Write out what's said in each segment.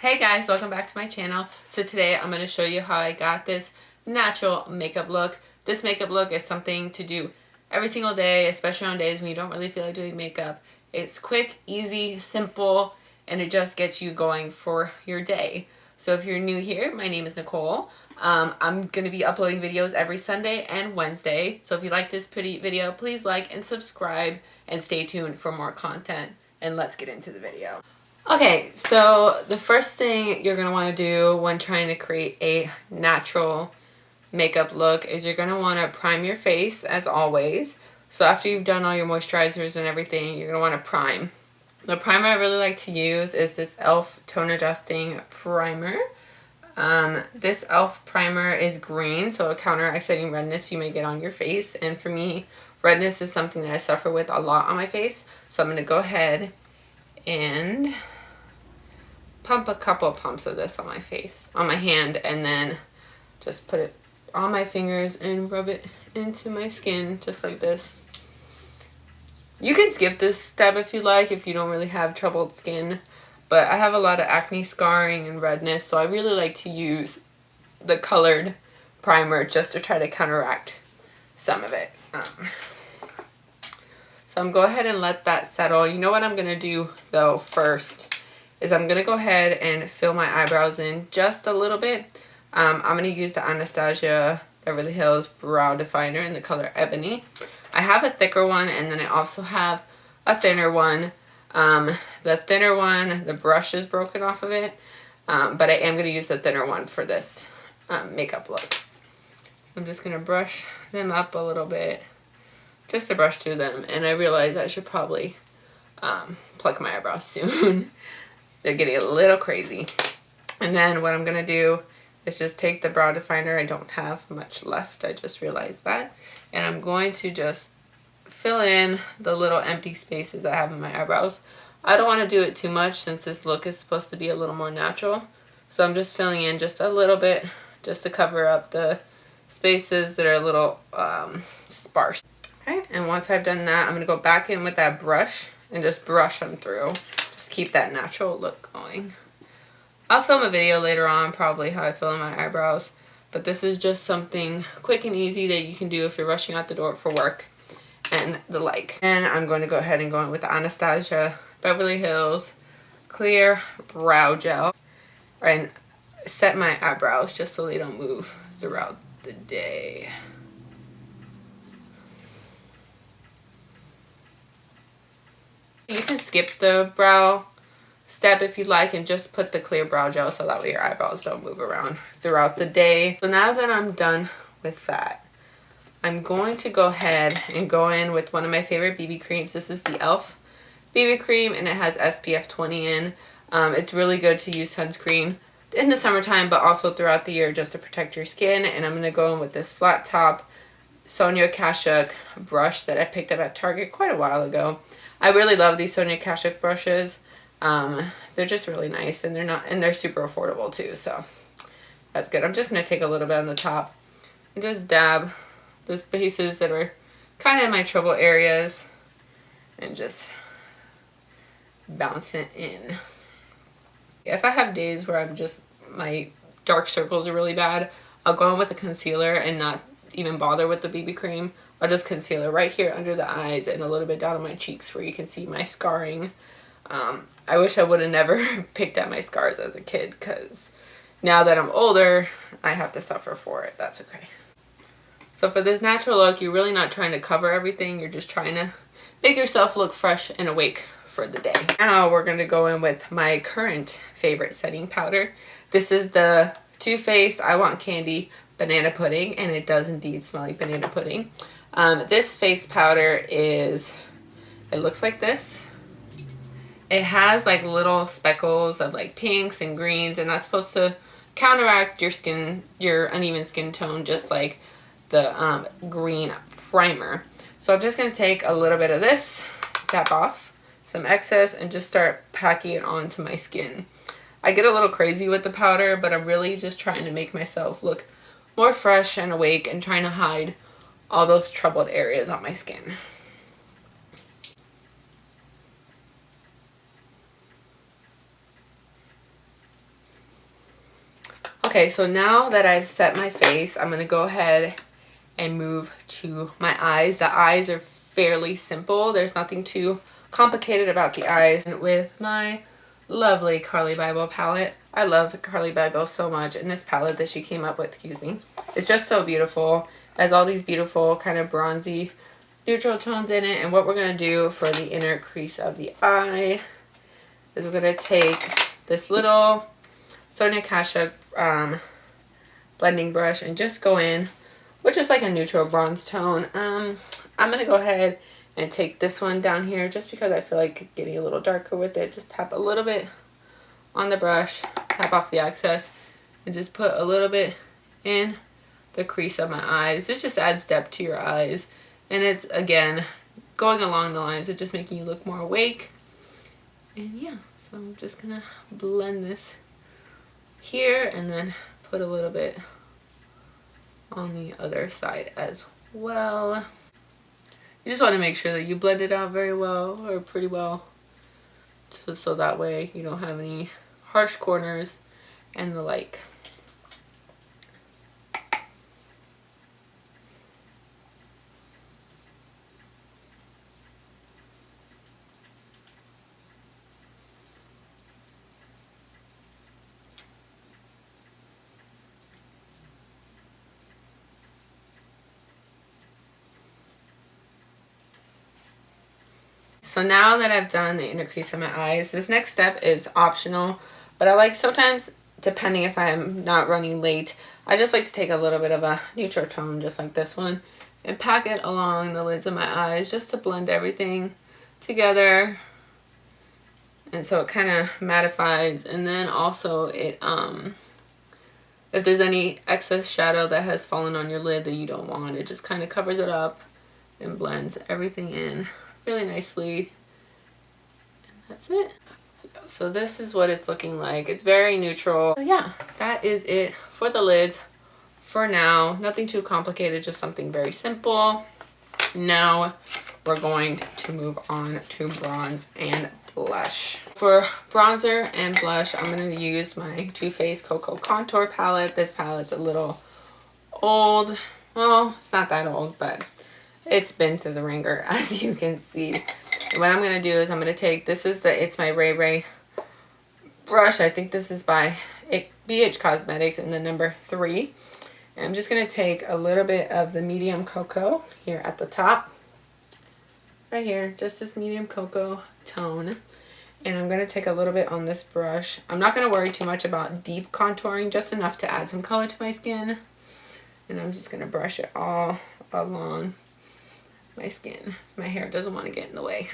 Hey guys, welcome back to my channel. So today I'm going to show you how I got this natural makeup look. This makeup look is something to do every single day, especially on days when you don't really feel like doing makeup. It's quick, easy, simple, and it just gets you going for your day. So if you're new here, my name is Nicole. I'm going to be uploading videos every Sunday and Wednesday. So if you like this pretty video, please like and subscribe and stay tuned for more content. And let's get into the video. Okay, so the first thing you're going to want to do when trying to create a natural makeup look is you're going to want to prime your face as always. So after you've done all your moisturizers and everything, you're going to want to prime. The primer I really like to use is this e.l.f. Tone Adjusting Primer. This e.l.f. primer is green, so it counteracts any redness you may get on your face. And for me, redness is something that I suffer with a lot on my face. So I'm going to go ahead and pump a couple pumps of this on my face, on my hand, and then just put it on my fingers and rub it into my skin just like this. You can skip this step if you like, if you don't really have troubled skin, but I have a lot of acne scarring and redness, so I really like to use the colored primer just to try to counteract some of it. So I'm going to go ahead and let that settle. You know what I'm going to do though first is I'm going to go ahead and fill my eyebrows in just a little bit. I'm going to use the Anastasia Beverly Hills Brow Definer in the color Ebony. I have a thicker one and then I also have a thinner one. The thinner one, the brush is broken off of it, but I am going to use the thinner one for this makeup look. I'm just going to brush them up a little bit, just to brush through them, and I realize I should probably pluck my eyebrows soon. They're getting a little crazy. And then what I'm going to do is just take the brow definer. I don't have much left, I just realized that. And I'm going to just fill in the little empty spaces I have in my eyebrows. I don't want to do it too much since this look is supposed to be a little more natural. So I'm just filling in just a little bit just to cover up the spaces that are a little sparse. Okay, and once I've done that, I'm going to go back in with that brush and just brush them through. Just keep that natural look going. I'll film a video later on probably how I fill in my eyebrows, but this is just something quick and easy that you can do if you're rushing out the door for work and the like. And I'm going to go ahead and go in with the Anastasia Beverly Hills Clear Brow Gel and set my eyebrows just so they don't move throughout the day. You can skip the brow step if you like and just put the clear brow gel so that way your eyebrows don't move around throughout the day. So now that I'm done with that, I'm going to go ahead and go in with one of my favorite BB creams. This is the e.l.f. BB cream and it has SPF 20 in. It's really good to use sunscreen in the summertime but also throughout the year just to protect your skin. And I'm going to go in with this flat top Sonia Kashuk brush that I picked up at Target quite a while ago. I really love these Sonia Kashuk brushes. They're just really nice and they're super affordable too, so that's good. I'm just going to take a little bit on the top and just dab the spaces that are kind of in my trouble areas and just bounce it in. If I have days where my dark circles are really bad, I'll go in with a concealer and not even bother with the BB cream. I'll just concealer right here under the eyes and a little bit down on my cheeks where you can see my scarring. I wish I would have never picked at my scars as a kid because now that I'm older, I have to suffer for it. That's okay. So for this natural look, you're really not trying to cover everything. You're just trying to make yourself look fresh and awake for the day. Now we're going to go in with my current favorite setting powder. This is the Too Faced I Want Candy Banana Pudding, and it does indeed smell like banana pudding. This face powder it looks like this. It has like little speckles of like pinks and greens, and that's supposed to counteract your uneven skin tone, just like the green primer. So I'm just going to take a little bit of this, tap off some excess, and just start packing it onto my skin. I get a little crazy with the powder, but I'm really just trying to make myself look more fresh and awake and trying to hide all those troubled areas on my skin. Okay, so now that I've set my face, I'm going to go ahead and move to my eyes. The eyes are fairly simple. There's nothing too complicated about the eyes. And with my lovely Carly Bible palette. I love Carly Bible so much, and this palette that she came up with, excuse me, it's just so beautiful. It has all these beautiful kind of bronzy neutral tones in it. And what we're going to do for the inner crease of the eye is we're going to take this little Sonia Kashuk blending brush and just go in with just like a neutral bronze tone. I'm going to go ahead and take this one down here just because I feel like getting a little darker with it. Just tap a little bit on the brush, tap off the excess, and just put a little bit in the crease of my eyes. This just adds depth to your eyes, and it's, again, going along the lines of just making you look more awake. And yeah, so I'm just gonna blend this here and then put a little bit on the other side as well. You just want to make sure that you blend it out very well, or pretty well, so that way you don't have any harsh corners and the like. So now that I've done the inner crease of my eyes, this next step is optional, but I like sometimes, depending if I'm not running late, I just like to take a little bit of a neutral tone just like this one and pack it along the lids of my eyes just to blend everything together, and so it kind of mattifies. And then also it if there's any excess shadow that has fallen on your lid that you don't want, it just kind of covers it up and blends everything in really nicely. And that's it. So this is what it's looking like. It's very neutral. So yeah, that is it for the lids for now. Nothing too complicated, just something very simple. Now we're going to move on to bronze and blush. For bronzer and blush, I'm going to use my Too Faced Cocoa Contour palette. This palette's a little old. Well, it's not that old, but it's been through the ringer, as you can see. And what I'm going to do is I'm going to take, this is the It's My Ray Ray brush. I think this is by BH Cosmetics in the number 3. And I'm just going to take a little bit of the medium cocoa here at the top. Right here, just this medium cocoa tone. And I'm going to take a little bit on this brush. I'm not going to worry too much about deep contouring, just enough to add some color to my skin. And I'm just going to brush it all along my skin. My hair doesn't want to get in the way.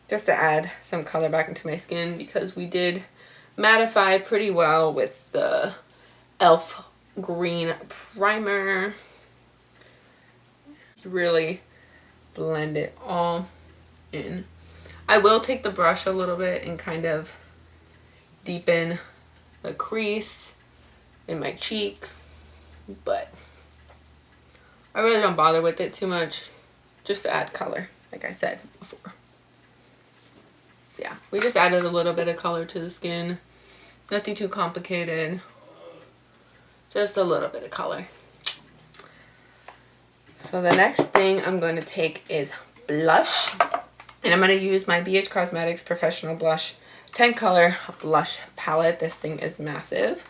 Just to add some color back into my skin, because we did mattify pretty well with the e.l.f. green primer. Just really blend it all in. I will take the brush a little bit and kind of deepen the crease in my cheek, but I really don't bother with it too much, just to add color, like I said before. So yeah, we just added a little bit of color to the skin. Nothing too complicated. Just a little bit of color. So the next thing I'm going to take is blush. And I'm going to use my BH Cosmetics Professional Blush 10 color blush palette. This thing is massive.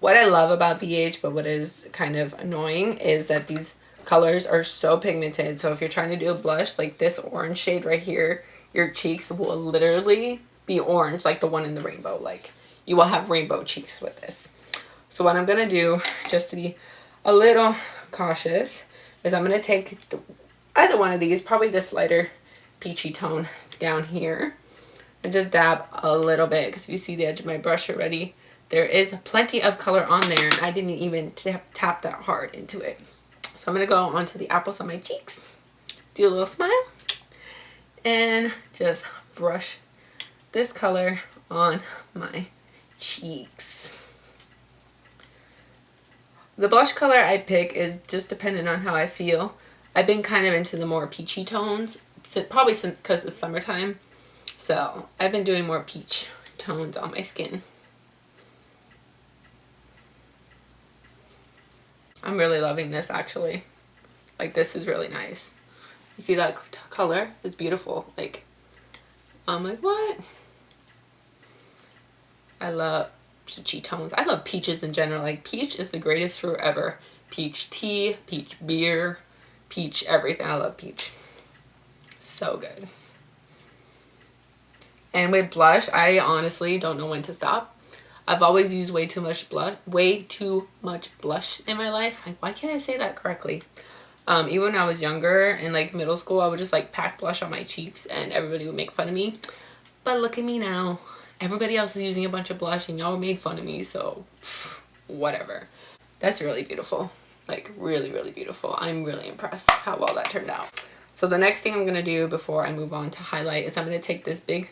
What I love about BH, but what is kind of annoying, is that these colors are so pigmented. So if you're trying to do a blush, like this orange shade right here, your cheeks will literally be orange, like the one in the rainbow. Like, you will have rainbow cheeks with this. So what I'm going to do, just to be a little cautious, is I'm going to take either one of these, probably this lighter peachy tone down here, and just dab a little bit, because if you see the edge of my brush already, there is plenty of color on there, and I didn't even tap that hard into it. So I'm going to go onto the apples on my cheeks, do a little smile, and just brush this color on my cheeks. The blush color I pick is just dependent on how I feel. I've been kind of into the more peachy tones, probably since because it's summertime. So I've been doing more peach tones on my skin. I'm really loving this actually. Like, this is really nice. You see that color? It's beautiful. Like, I'm like, what? I love peachy tones. I love peaches in general. Like, peach is the greatest fruit ever. Peach tea, peach beer, peach everything. I love peach. So good. And with blush, I honestly don't know when to stop. I've always used way too much blush in my life. Like, why can't I say that correctly? Even when I was younger in like middle school, I would just like pack blush on my cheeks and everybody would make fun of me. But look at me now. Everybody else is using a bunch of blush and y'all made fun of me, so whatever. That's really beautiful. Like, really, really beautiful. I'm really impressed how well that turned out. So the next thing I'm going to do before I move on to highlight is I'm going to take this big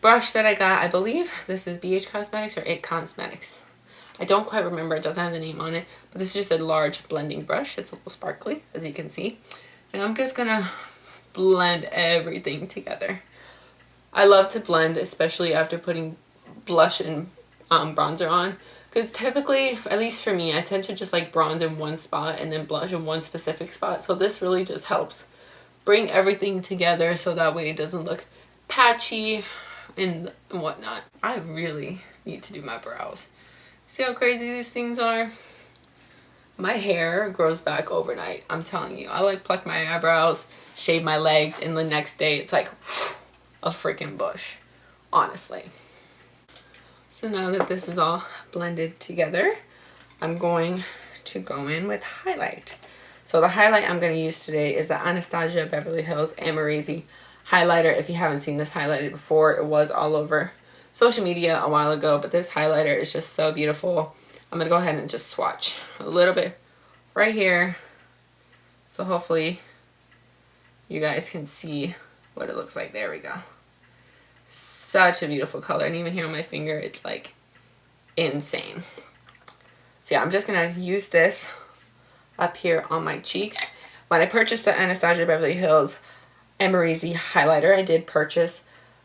brush that I got. I believe this is BH Cosmetics or It Cosmetics. I don't quite remember. It doesn't have the name on it. But this is just a large blending brush. It's a little sparkly, as you can see. And I'm just going to blend everything together. I love to blend, especially after putting blush and bronzer on. Because typically, at least for me, I tend to just like bronze in one spot and then blush in one specific spot. So this really just helps bring everything together so that way it doesn't look patchy and whatnot. I really need to do my brows. See how crazy these things are? My hair grows back overnight. I'm telling you. I like pluck my eyebrows, shave my legs, and the next day it's like a freaking bush. Honestly. So now that this is all blended together, I'm going to go in with highlight. So the highlight I'm going to use today is the Anastasia Beverly Hills Amazing highlighter. If you haven't seen this highlighted before, it was all over social media a while ago, but this highlighter is just so beautiful. I'm going to go ahead and just swatch a little bit right here. So hopefully you guys can see what it looks like. There we go. Such a beautiful color. And even here on my finger, it's like insane. So yeah, I'm just going to use this up here on my cheeks. When I purchased the Anastasia Beverly Hills Amazing highlighter, I did purchase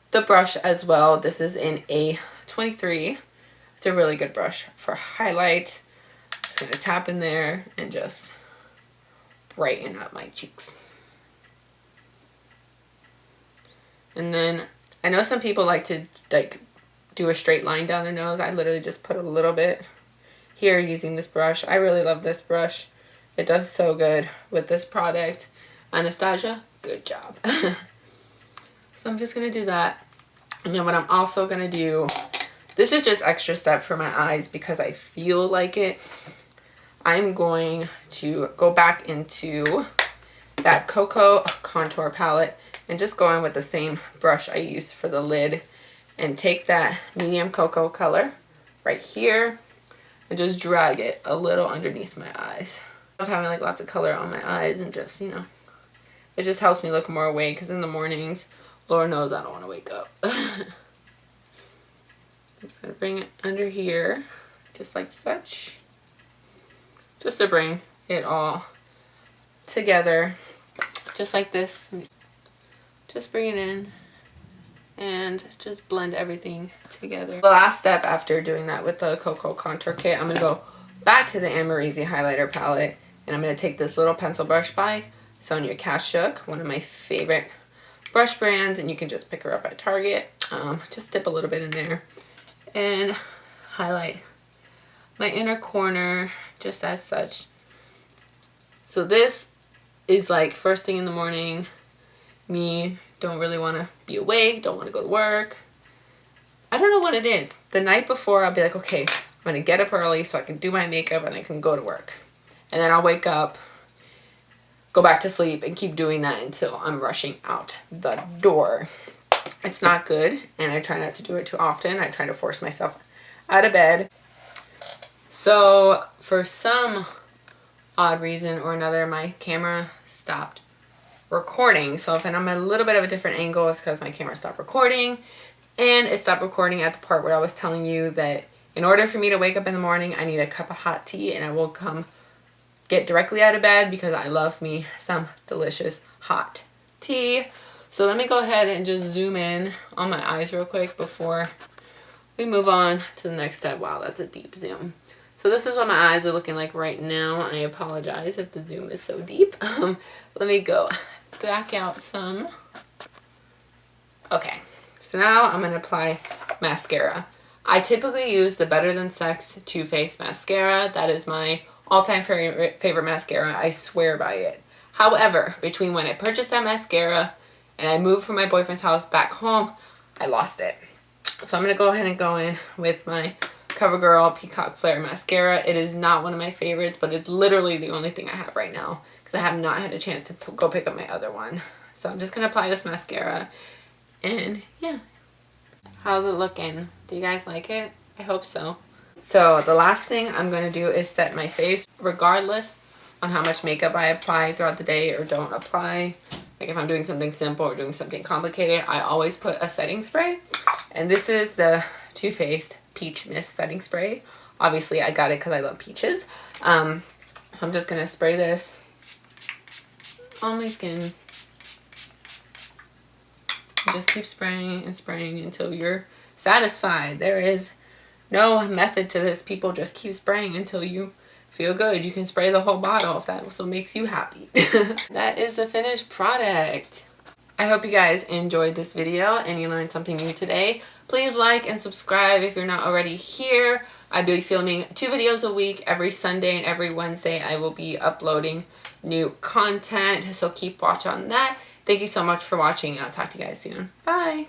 the brush as well. This is in A23. It's a really good brush for highlight. Just going to tap in there and just brighten up my cheeks. And then I know some people like to like do a straight line down their nose. I literally just put a little bit here using this brush. I really love this brush. It does so good with this product. Anastasia, good job. So I'm just going to do that. And then what I'm also going to do, this is just extra step for my eyes because I feel like it. I'm going to go back into that Cocoa contour palette and just go in with the same brush I used for the lid and take that medium cocoa color right here and just drag it a little underneath my eyes. I love having like lots of color on my eyes and just, you know, it just helps me look more awake because in the mornings, Lord knows I don't want to wake up. I'm just going to bring it under here just like such, just to bring it all together just like this. Just bring it in and just blend everything together. The last step after doing that with the Cocoa Contour Kit, I'm going to go back to the Amazing highlighter palette and I'm going to take this little pencil brush by Sonia Kashuk, one of my favorite brush brands, and you can just pick her up at Target. Just dip a little bit in there and highlight my inner corner just as such. So this is like first thing in the morning. Me don't really want to be awake, don't want to go to work. I don't know what it is. The night before I'll be like, okay, I'm going to get up early so I can do my makeup and I can go to work. And then I'll wake up, go back to sleep, and keep doing that until I'm rushing out the door. It's not good, and I try not to do it too often. I try to force myself out of bed. So for some odd reason or another, my camera stopped recording. So if I'm at a little bit of a different angle, it's because my camera stopped recording, and it stopped recording at the part where I was telling you that in order for me to wake up in the morning, I need a cup of hot tea, and I will come get directly out of bed because I love me some delicious hot tea. So let me go ahead and just zoom in on my eyes real quick before we move on to the next step. Wow, that's a deep zoom. So this is what my eyes are looking like right now. I apologize if the zoom is so deep. Let me go back out some. Okay, so now I'm going to apply mascara. I typically use the Better Than Sex Too Faced mascara. That is my all-time favorite mascara. I swear by it. However, between when I purchased that mascara and I moved from my boyfriend's house back home, I lost it. So I'm going to go ahead and go in with my CoverGirl Peacock Flare mascara. It is not one of my favorites, but it's literally the only thing I have right now because I have not had a chance to go pick up my other one. So I'm just going to apply this mascara, and yeah. How's it looking? Do you guys like it? I hope so. So the last thing I'm going to do is set my face, regardless on how much makeup I apply throughout the day or don't apply. Like if I'm doing something simple or doing something complicated, I always put a setting spray. And this is the Too Faced Peach Mist setting spray. Obviously I got it because I love peaches. So I'm just going to spray this on my skin. Just keep spraying and spraying until you're satisfied. There is no method to this. People just keep spraying until you feel good. You can spray the whole bottle if that also makes you happy. That is the finished product. I hope you guys enjoyed this video and you learned something new today. Please like and subscribe if you're not already here. I'll be filming 2 videos a week. Every Sunday and every Wednesday I will be uploading new content. So keep watch on that. Thank you so much for watching. I'll talk to you guys soon. Bye.